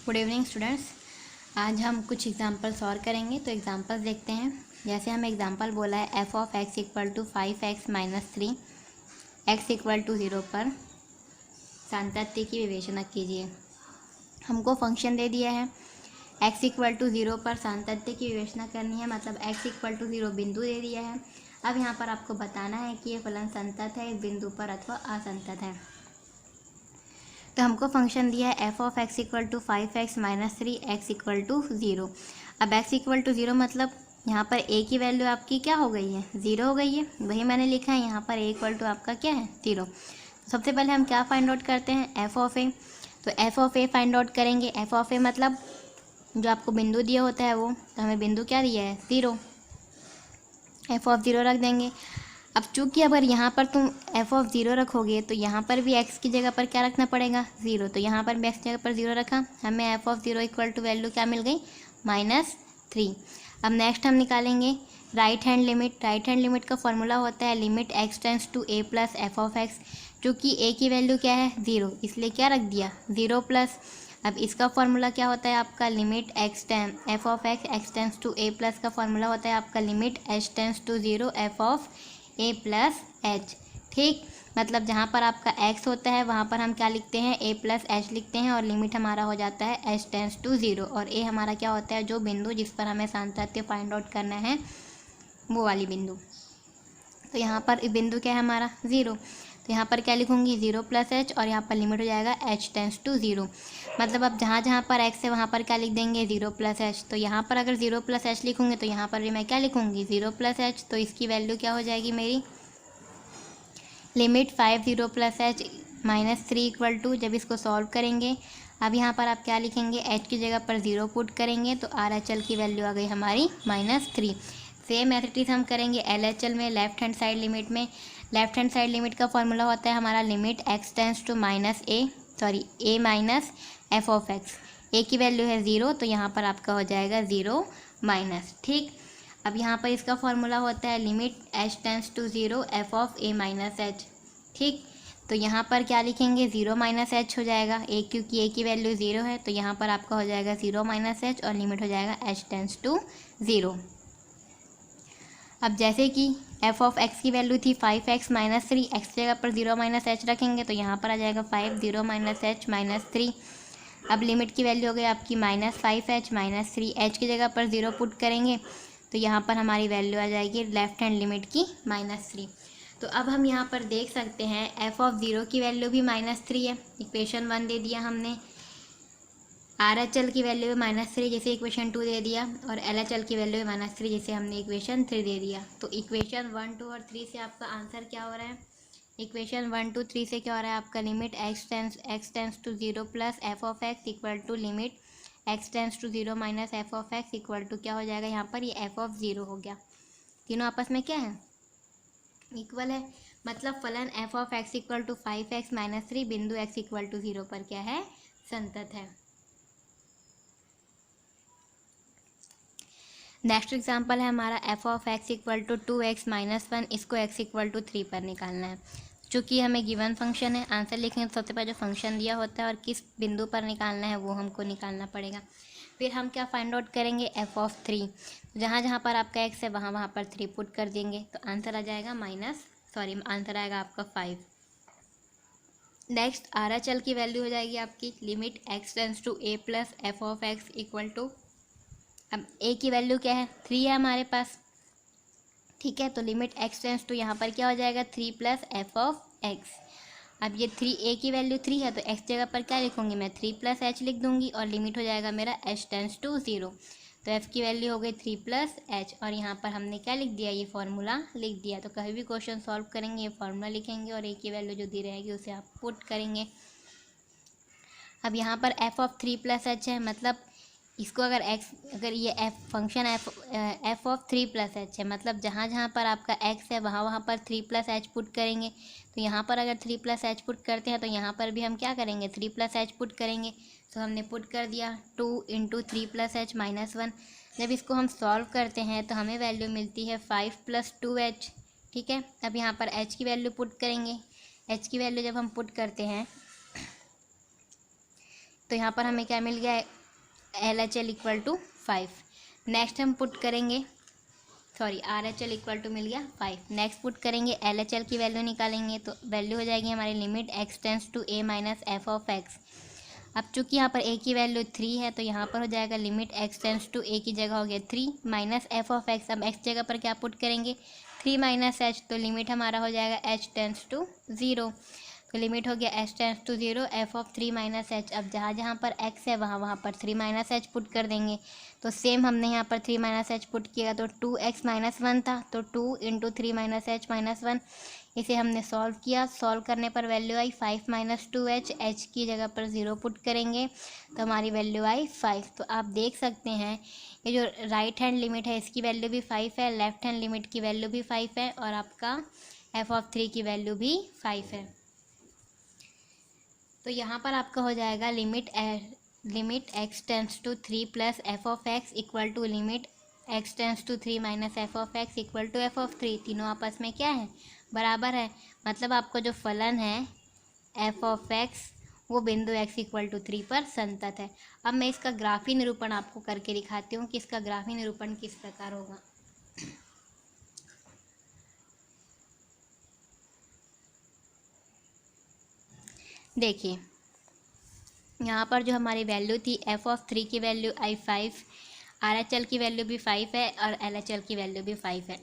Good evening students. आज हम कुछ एग्जांपल सॉल्व करेंगे। तो एग्जांपल्स देखते हैं। जैसे हमें एग्जांपल बोला है f of x equal to 5x minus 3 x equal to 0 पर सांतत्य की विवेचना कीजिए। हमको फंक्शन दे दिया है x इक्वल टू 0 पर सांतत्य की विवेचना करनी है, मतलब x इक्वल टू 0 बिंदु दे दिया है। अब यहाँ पर आपको बताना है कि ये फलन संतत है इस बिंदु पर अथवा असंतत है। तो हमको फंक्शन दिया है f of x equal to 5x minus 3 x equal to 0। अब x इक्वल टू 0 मतलब यहाँ पर a की वैल्यू आपकी क्या हो गई है, 0 हो गई है। वही मैंने लिखा है यहाँ पर a इक्वल टू आपका क्या है, 0। सबसे पहले हम क्या फाइंड आउट करते हैं, एफ ऑफ ए। तो F of A find out करेंगे। एफ ऑफ ए मतलब जो आपको बिंदु दिया होता है वो, तो हमें बिंदु क्या दिया है, 0। एफ ऑफ 0 रख देंगे। अब चूंकि अगर यहाँ पर तुम एफ ऑफ 0 रखोगे तो यहाँ पर भी x की जगह पर क्या रखना पड़ेगा, 0। तो यहाँ पर भी x की जगह पर 0 रखा, हमें f of 0 equal to value क्या मिल गई, -3। अब नेक्स्ट हम निकालेंगे right hand limit. Right hand limit का फॉर्मूला होता है limit x tends to a plus f of x. चूँकि a की वैल्यू क्या है, 0, इसलिए क्या रख दिया, 0 प्लस। अब इसका फॉर्मूला क्या होता है आपका, limit f of x tends to a plus का फॉर्मूला होता है आपका limit h tends to 0 f of a plus h. ठीक, मतलब जहाँ पर आपका x होता है वहाँ पर हम क्या लिखते हैं, a प्लस एच लिखते हैं, और लिमिट हमारा हो जाता है h टेंड्स टू 0, और a हमारा क्या होता है, जो बिंदु जिस पर हमें सांतत्य फाइंड आउट करना है वो वाली बिंदु। तो यहाँ पर बिंदु क्या है हमारा, 0। तो यहाँ पर क्या लिखूँगी, 0 प्लस एच, और यहाँ पर लिमिट हो जाएगा h टेंड्स टू 0। मतलब अब जहाँ जहाँ पर x है वहाँ पर क्या लिख देंगे, 0 प्लस एच। तो यहाँ पर अगर 0 प्लस एच लिखूँगी तो यहाँ पर भी मैं क्या लिखूँगी, 0 प्लस एच। तो इसकी वैल्यू क्या हो जाएगी मेरी, limit 0 plus h -3 equal to, जब इसको सॉल्व करेंगे अब यहाँ पर आप क्या लिखेंगे, h की जगह पर 0 पुट करेंगे तो RHL की वैल्यू आ गई हमारी -3। सेम एथिटिस हम करेंगे LHL में, लेफ्ट हैंड साइड लिमिट में। लेफ्ट हैंड साइड लिमिट का फॉर्मूला होता है हमारा limit x tends to a minus f of x. a की वैल्यू है 0, तो यहाँ पर आपका हो जाएगा 0 माइनस। ठीक, अब यहाँ पर इसका फॉर्मूला होता है limit h tends to 0 f of a minus h. ठीक, तो यहाँ पर क्या लिखेंगे, 0 माइनस एच हो जाएगा, क्योंकि a की वैल्यू 0 है, तो यहाँ पर आपका हो जाएगा 0 माइनस एच, और लिमिट हो जाएगा h टेंड्स टू 0। अब जैसे कि एफ ऑफ एक्स की वैल्यू थी 5x माइनस 3, एक्स की जगह पर 0 माइनस एच रखेंगे तो यहाँ पर आ जाएगा 5 0 माइनस एच माइनस 3। अब लिमिट की वैल्यू हो गई आपकी -5h माइनस 3, एच की जगह पर 0 पुट करेंगे तो यहाँ पर हमारी वैल्यू आ जाएगी लेफ्ट हैंड लिमिट की -3। तो अब हम यहाँ पर देख सकते हैं एफ ऑफ 0 की वैल्यू भी -3 है, इक्वेशन 1 दे दिया हमने। RHL की वैल्यू भी -3 जैसे इक्वेशन 2 दे दिया, और LHL की वैल्यू भी -3 जैसे हमने इक्वेशन 3 दे दिया। तो इक्वेशन 1 2 और 3 से आपका आंसर क्या हो रहा है, इक्वेशन 1 2 3 से क्या हो रहा है आपका, limit x tends to 0 plus f of x equal to limit x tends to 0 minus f of x equal to क्या हो जाएगा, यहाँ पर ये एफ ऑफ 0 हो गया। तीनों आपस में क्या है, इक्वल है। मतलब फलन f of x equal to 5x minus 3 बिंदु x इक्वल टू 0 पर क्या है, संतत है। नेक्स्ट एग्जाम्पल है हमारा f of x equal to 2x minus 1, इसको x इक्वल टू 3 पर निकालना है। चूँकि हमें गिवन फंक्शन है, आंसर लिखेंगे तो सबसे पहले जो फंक्शन दिया होता है और किस बिंदु पर निकालना है वो हमको निकालना पड़ेगा। फिर हम क्या फाइंड आउट करेंगे, एफ ऑफ 3। जहाँ जहाँ पर आपका x है वहाँ वहाँ पर 3 पुट कर देंगे तो आंसर आ जाएगा आंसर आएगा आपका 5। नेक्स्ट RHL की वैल्यू हो जाएगी आपकी limit x tends to a plus f of x equal to, अब a की वैल्यू क्या है, 3 है हमारे पास। ठीक है, तो लिमिट x टेंड्स टू यहाँ पर क्या हो जाएगा, 3 प्लस एफ ऑफ एक्स। अब ये 3 a की वैल्यू 3 है तो x जगह पर क्या लिखूँगी मैं, 3 प्लस एच लिख दूँगी, और लिमिट हो जाएगा मेरा h टेंड्स टू 0। तो f की वैल्यू हो गई 3 प्लस एच, और यहाँ पर हमने क्या लिख दिया, ये फार्मूला लिख दिया। तो कभी भी क्वेश्चन सॉल्व करेंगे ये फार्मूला लिखेंगे और a की वैल्यू जो दी रहेगी उसे आप पुट करेंगे। अब यहाँ पर एफ ऑफ 3 प्लस एच है, मतलब इसको अगर ये function F of 3 plus H है, मतलब जहाँ जहाँ पर आपका x है वहाँ वहाँ पर 3 प्लस एच पुट करेंगे। तो यहाँ पर अगर 3 प्लस एच पुट करते हैं तो यहाँ पर भी हम क्या करेंगे, 3 प्लस एच पुट करेंगे। तो हमने पुट कर दिया 2 इंटू 3 प्लस एच माइनस 1। जब इसको हम सॉल्व करते हैं तो हमें वैल्यू मिलती है 5 प्लस 2h। ठीक है, अब यहाँ पर h की वैल्यू पुट करेंगे। h की वैल्यू जब हम पुट करते हैं तो यहाँ पर हमें क्या मिल गया, LHL इक्वल टू 5। नेक्स्ट हम पुट करेंगे, सॉरी RHL इक्वल टू मिल गया 5। नेक्स्ट पुट करेंगे, LHL की वैल्यू निकालेंगे तो वैल्यू हो जाएगी हमारी limit x tends to a minus f of x. अब चूंकि यहाँ पर a की वैल्यू 3 है तो यहाँ पर हो जाएगा limit x tends to a की जगह हो गया 3 माइनस एफ ऑफ एक्स। अब x जगह पर क्या पुट करेंगे, 3 माइनस h, तो लिमिट हमारा हो जाएगा h टेंस टू 0। तो लिमिट हो गया h tends to 0 f of 3 minus h। अब जहाँ जहाँ पर x है वहाँ वहाँ पर 3 माइनस h पुट कर देंगे। तो सेम हमने यहाँ पर 3 माइनस h पुट किया तो 2x माइनस 1 था, तो 2 इंटू 3 माइनस h माइनस 1। इसे हमने सॉल्व किया, सॉल्व करने पर वैल्यू आई 5 माइनस 2h, h की जगह पर 0 पुट करेंगे तो हमारी वैल्यू आई 5। तो आप देख सकते हैं ये जो राइट हैंड लिमिट है इसकी वैल्यू भी 5 है, लेफ्ट हैंड लिमिट की वैल्यू भी 5 है और आपका एफ ऑफ 3 की वैल्यू भी 5 है। तो यहाँ पर आपका हो जाएगा limit x tends to 3 plus f of x equal to limit x tends to 3 minus f of x equal to f of 3। तीनों आपस में क्या है, बराबर है। मतलब आपको जो फलन है एफ ऑफ एक्स वो बिंदु x इक्वल टू 3 पर संतत है। अब मैं इसका ग्राफी निरूपण आपको करके दिखाती हूँ कि इसका ग्राफी निरूपण किस प्रकार होगा। देखिए यहाँ पर जो हमारी वैल्यू थी एफ ऑफ 3 की वैल्यू आई 5, RHL की वैल्यू भी 5 है और LHL की वैल्यू भी 5 है।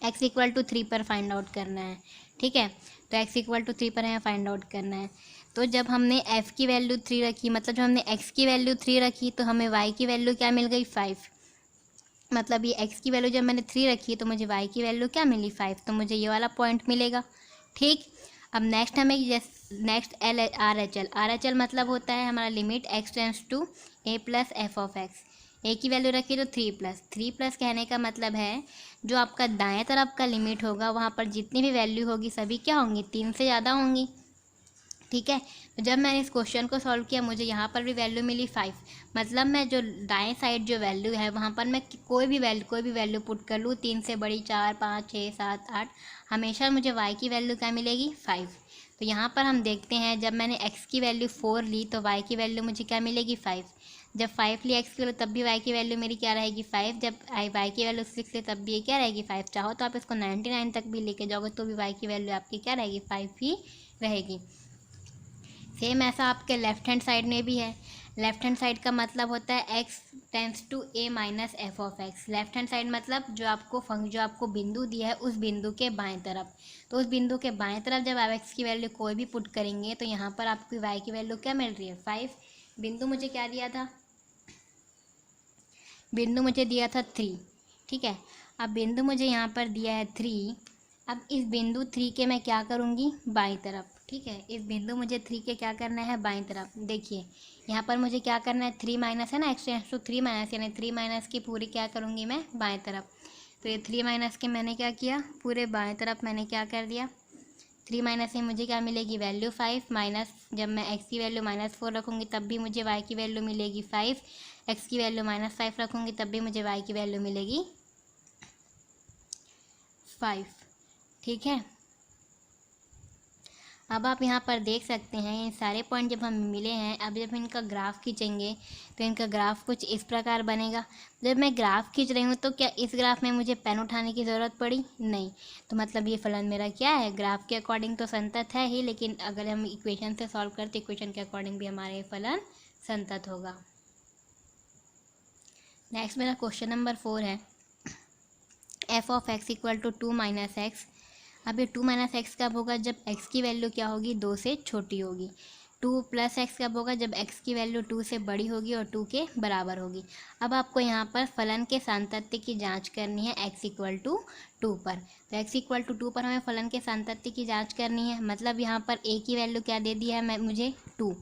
x इक्वल टू 3 पर फाइंड आउट करना है, ठीक है। तो x इक्वल टू 3 पर हमें फाइंड आउट करना है। तो जब हमने f की वैल्यू 3 रखी, मतलब जब हमने x की वैल्यू 3 रखी तो हमें y की वैल्यू क्या मिल गई 5। मतलब ये x की वैल्यू जब मैंने 3 रखी तो मुझे y की वैल्यू क्या मिली 5, तो मुझे ये वाला पॉइंट मिलेगा, ठीक। अब नेक्स्ट हमें नेक्स्ट RHL मतलब होता है हमारा limit x tends to a plus f of x. a की वैल्यू रखी तो 3 प्लस कहने का मतलब है जो आपका दाएं तरफ का लिमिट होगा वहाँ पर जितनी भी वैल्यू होगी सभी क्या होंगी, 3 से ज़्यादा होंगी, ठीक है। तो जब मैंने इस क्वेश्चन को सॉल्व किया मुझे यहाँ पर भी वैल्यू मिली 5। मतलब मैं जो दाएं साइड जो वैल्यू है वहाँ पर मैं कोई भी वैल्यू पुट कर लूँ, 3 से बड़ी 4, 5, 6, 7, 8, हमेशा मुझे y की वैल्यू क्या मिलेगी 5। तो यहाँ पर हम देखते हैं जब मैंने x की वैल्यू 4 ली तो y की वैल्यू मुझे क्या मिलेगी 5। जब 5 ली x की वैल्यू तब भी y की वैल्यू मेरी क्या रहेगी 5। जब y की वैल्यू 6 ली तब भी ये क्या रहेगी 5। चाहो तो आप इसको 99 तक भी लेके जाओगे तो भी y की वैल्यू आपकी क्या रहेगी 5 ही रहेगी। सेम ऐसा आपके लेफ्ट हैंड साइड में भी है। लेफ्ट हैंड साइड का मतलब होता है x tends to a minus f of x. Left hand side मतलब जो आपको बिंदु दिया है उस बिंदु के बाएं तरफ। तो उस बिंदु के बाएं तरफ जब आप x की वैल्यू कोई भी पुट करेंगे तो यहाँ पर आपकी y की वैल्यू क्या मिल रही है 5। बिंदु मुझे क्या दिया था, बिंदु मुझे दिया था 3, ठीक है। अब बिंदु मुझे यहाँ पर दिया है 3। अब इस बिंदु 3 के मैं क्या करूँगी बाईं तरफ, ठीक है। इस बिंदु मुझे 3 के क्या करना है बाईं तरफ। देखिए यहाँ पर मुझे क्या करना है 3 माइनस है ना, x टेंस टू 3 माइनस, यानी 3 माइनस की पूरी क्या करूँगी मैं बाएं तरफ। तो ये 3 माइनस के मैंने क्या किया पूरे बाएं तरफ मैंने क्या कर दिया, 3 माइनस से मुझे क्या मिलेगी वैल्यू 5 माइनस, जब मैं x की वैल्यू -4 रखूँगी तब भी मुझे y की वैल्यू मिलेगी 5। x की वैल्यू -5 रखूँगी तब भी मुझे y की वैल्यू मिलेगी 5, ठीक है। अब आप यहाँ पर देख सकते हैं ये सारे पॉइंट जब हमें मिले हैं, अब जब इनका ग्राफ खींचेंगे तो इनका ग्राफ कुछ इस प्रकार बनेगा। जब मैं ग्राफ खींच रही हूँ तो क्या इस ग्राफ में मुझे पेन उठाने की ज़रूरत पड़ी, नहीं। तो मतलब ये फलन मेरा क्या है ग्राफ के अकॉर्डिंग तो संतत है ही, लेकिन अगर हम इक्वेशन से सॉल्व करते इक्वेशन के अकॉर्डिंग भी हमारे फलन संतत होगा। नेक्स्ट मेरा क्वेश्चन नंबर 4 है f of x equal to 2 minus x. अब ये 2 माइनस एक्स कब होगा, जब x की वैल्यू क्या होगी 2 से छोटी होगी। 2 प्लस एक्स कब होगा, जब x की वैल्यू 2 से बड़ी होगी और 2 के बराबर होगी। अब आपको यहाँ पर फलन के सातत्य की जांच करनी है x इक्वल टू 2 पर। तो x इक्वल टू 2 पर हमें फलन के सातत्य की जांच करनी है। मतलब यहाँ पर a की वैल्यू क्या दे दी है मुझे 2।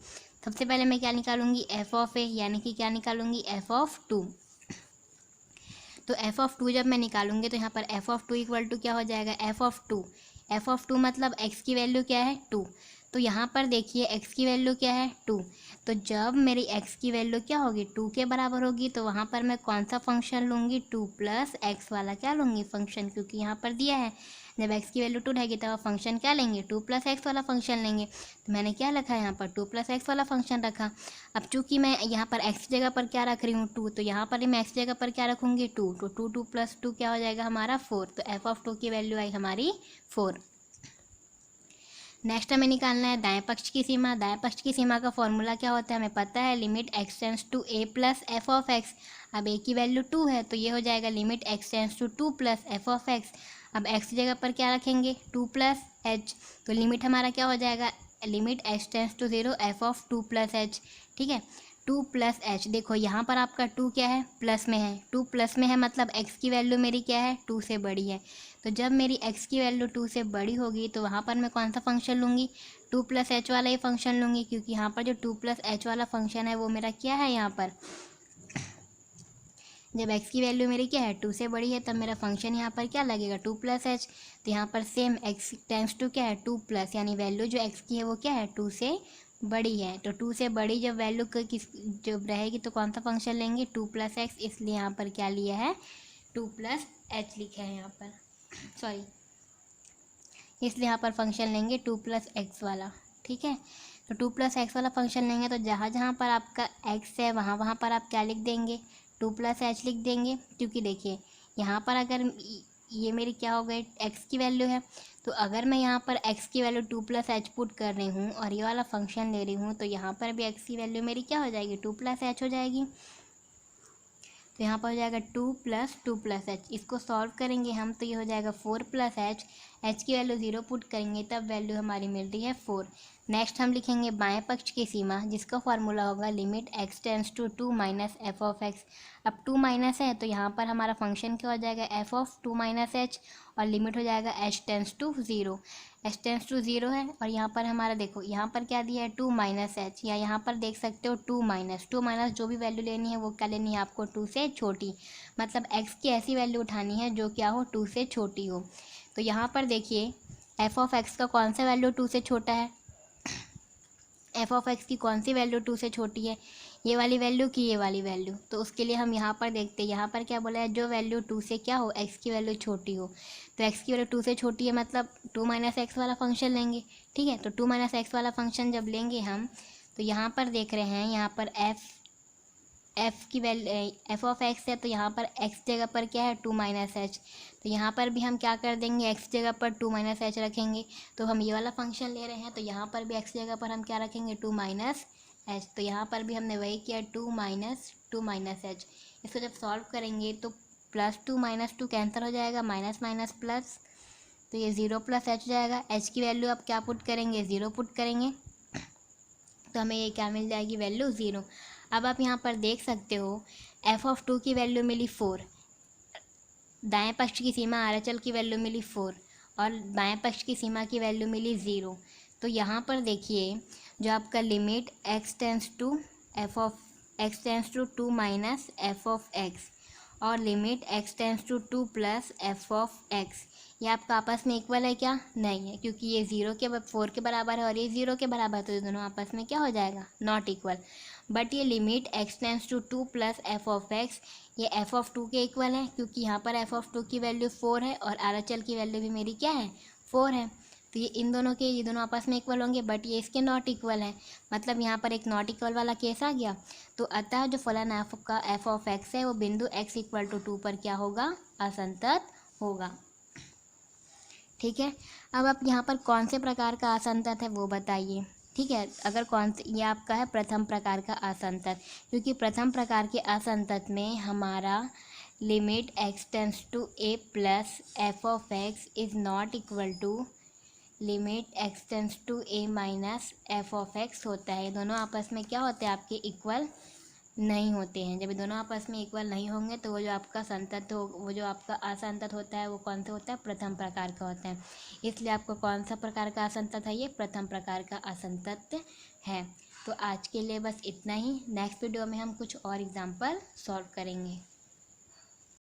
सबसे पहले मैं क्या निकालूंगी एफ ऑफ ए, यानी कि क्या निकालूंगी एफ ऑफ 2। तो एफ ऑफ 2 जब मैं निकालूंगी तो यहाँ पर एफ ऑफ 2 इक्वल टू क्या हो जाएगा एफ ऑफ 2 मतलब x की वैल्यू क्या है 2। तो यहाँ पर देखिए x की वैल्यू क्या है 2। तो जब मेरी x की वैल्यू क्या होगी 2 के बराबर होगी तो वहाँ पर मैं कौन सा फंक्शन लूँगी 2 प्लस एक्स वाला क्या लूँगी फंक्शन, क्योंकि यहाँ पर दिया है जब x की वैल्यू 2 रहेगी तब आप फंक्शन क्या लेंगे, 2 + x वाला फंक्शन लेंगे। तो मैंने क्या रखा है यहाँ पर 2 + x वाला फंक्शन रखा। अब चूँकि मैं यहाँ पर x की जगह पर क्या रख रही हूँ 2, तो यहाँ पर ही मैं x की जगह पर क्या रखूँगी 2, तो 2 + 2 क्या हो जाएगा हमारा 4। तो f(2) की वैल्यू आई हमारी 4। नेक्स्ट हमें निकालना है दाएं पक्ष की सीमा। दाएं पक्ष की सीमा का फॉर्मूला क्या होता है हमें पता है, limit x tends to a + f(x). अब a की वैल्यू 2 है तो ये हो जाएगा limit x tends to 2 + f(x). अब x की जगह पर क्या रखेंगे 2 + h, तो लिमिट हमारा क्या हो जाएगा, limit x tends to 0 f(2 + h). ठीक है, 2 + h। देखो यहाँ पर आपका 2 क्या है, प्लस में है, 2 प्लस में है मतलब x की वैल्यू मेरी क्या है 2 से बड़ी है। तो जब मेरी x की वैल्यू 2 से बड़ी होगी तो वहाँ पर मैं कौन सा फंक्शन लूँगी, 2 + h वाला ही फंक्शन लूँगी, क्योंकि यहाँ पर जो 2 + h वाला फंक्शन है वो मेरा क्या है, यहाँ पर जब x की वैल्यू मेरी क्या है 2 से बड़ी है तब मेरा फंक्शन यहाँ पर क्या लगेगा 2 + h। तो यहाँ पर सेम x टेंड्स टू क्या है 2 +, यानी वैल्यू जो x की है वो क्या है 2 से बड़ी है। तो 2 से बड़ी जब वैल्यू किस जब रहेगी तो कौन सा फंक्शन लेंगे 2 + x, इसलिए यहाँ पर क्या लिया है 2 + h लिखा है यहाँ पर, सॉरी, इसलिए यहाँ पर फंक्शन लेंगे 2 + x वाला। ठीक है, तो 2 + x वाला फंक्शन लेंगे तो जहाँ जहाँ पर आपका x है वहाँ वहाँ पर आप क्या लिख देंगे 2 + h लिख देंगे, क्योंकि देखिए यहाँ पर अगर ये मेरी क्या हो गई x की वैल्यू है, तो अगर मैं यहाँ पर x की वैल्यू 2 + h पुट कर रही हूँ और ये वाला फंक्शन ले रही हूँ तो यहाँ पर भी x की वैल्यू मेरी क्या हो जाएगी 2 + h हो जाएगी। तो यहाँ पर हो जाएगा 2 + 2 + h। इसको सॉल्व करेंगे हम तो ये हो जाएगा 4 + h। h की वैल्यू 0 पुट करेंगे तब वैल्यू हमारी मिल रही है 4। नेक्स्ट हम लिखेंगे बाएं पक्ष की सीमा, जिसका फॉर्मूला होगा limit x tends to 2 - f(x). अब 2 माइनस है तो यहाँ पर हमारा फंक्शन क्या हो जाएगा f(2 - h) और लिमिट हो जाएगा h tends to 0। h tends to 0 है और यहाँ पर हमारा देखो यहाँ पर क्या दिया है 2 - h, या यहाँ पर देख सकते हो 2 माइनस जो भी वैल्यू लेनी है वो क्या लेनी है आपको 2 से छोटी, मतलब x की ऐसी वैल्यू उठानी है जो क्या हो 2 से छोटी हो। तो यहाँ पर देखिए f(x) का कौन सा वैल्यू 2 से छोटा है, f(x) की कौन सी वैल्यू 2 से छोटी है, ये वाली वैल्यू की ये वाली वैल्यू। तो उसके लिए हम यहाँ पर देखते हैं, यहाँ पर क्या बोला है जो वैल्यू 2 से क्या हो x की वैल्यू छोटी हो। तो x की वैल्यू 2 से छोटी है मतलब 2 - x वाला फंक्शन लेंगे। ठीक है, तो 2 - x वाला फंक्शन जब लेंगे हम तो यहाँ पर देख रहे हैं यहाँ पर f की वैल्यू f(x) है तो यहाँ पर x जगह पर क्या है 2 - h। तो यहाँ पर भी हम क्या कर देंगे x जगह पर 2 - h रखेंगे। तो हम ये वाला फंक्शन ले रहे हैं तो यहाँ पर भी x जगह पर हम क्या रखेंगे 2 - h। तो यहाँ पर भी हमने वही किया 2 - h। इसको जब सॉल्व करेंगे तो +2 - 2 कैंसिल हो जाएगा, माइनस माइनस प्लस, तो ये 0 + h हो जाएगा। h की वैल्यू आप क्या पुट करेंगे 0 पुट करेंगे तो हमें ये क्या मिल जाएगी वैल्यू 0। अब आप यहाँ पर देख सकते हो f(2) की वैल्यू मिली 4, दाएं पक्ष की सीमा आरएचएल की वैल्यू मिली 4 और बाएं पक्ष की सीमा की वैल्यू मिली 0। तो यहाँ पर देखिए जो आपका limit x tends to 2 - f(x) और limit x tends to 2 + f(x), ये आपका आपस में इक्वल है क्या, नहीं है, क्योंकि ये 4 के बराबर है और ये 0 के बराबर है, तो ये दोनों आपस में क्या हो जाएगा नॉट इक्वल। बट ये limit x tends to 2 + f(x) ये f(2) के इक्वल है, क्योंकि यहाँ पर f(2) की वैल्यू 4 है और आरएचएल की वैल्यू भी मेरी क्या है 4 है। तो ये दोनों आपस में इक्वल होंगे, बट ये इसके नॉट इक्वल है, मतलब यहाँ पर एक नॉट इक्वल वाला केस आ गया। तो अतः जो फलन f(x) है वो बिंदु x = 2 पर क्या होगा, असंतत होगा। ठीक है, अब आप यहाँ पर कौन से प्रकार का असंतत है वो बताइए। ठीक है, अगर कौन से, ये आपका है प्रथम प्रकार का असंतत, क्योंकि प्रथम प्रकार के असंतत में हमारा limit x tends to a + f(x) is not equal to limit x tends to a - f(x) होता है। ये दोनों आपस में क्या होते हैं आपके इक्वल नहीं होते हैं। जब ये दोनों आपस में इक्वल नहीं होंगे तो वो जो आपका असंतत होता है वो कौन सा होता है, प्रथम प्रकार का होता है। इसलिए आपको कौन सा प्रकार का असंतत है, ये प्रथम प्रकार का असंतत है। तो आज के लिए बस इतना ही। नेक्स्ट वीडियो में हम कुछ और एग्जाम्पल सॉल्व करेंगे।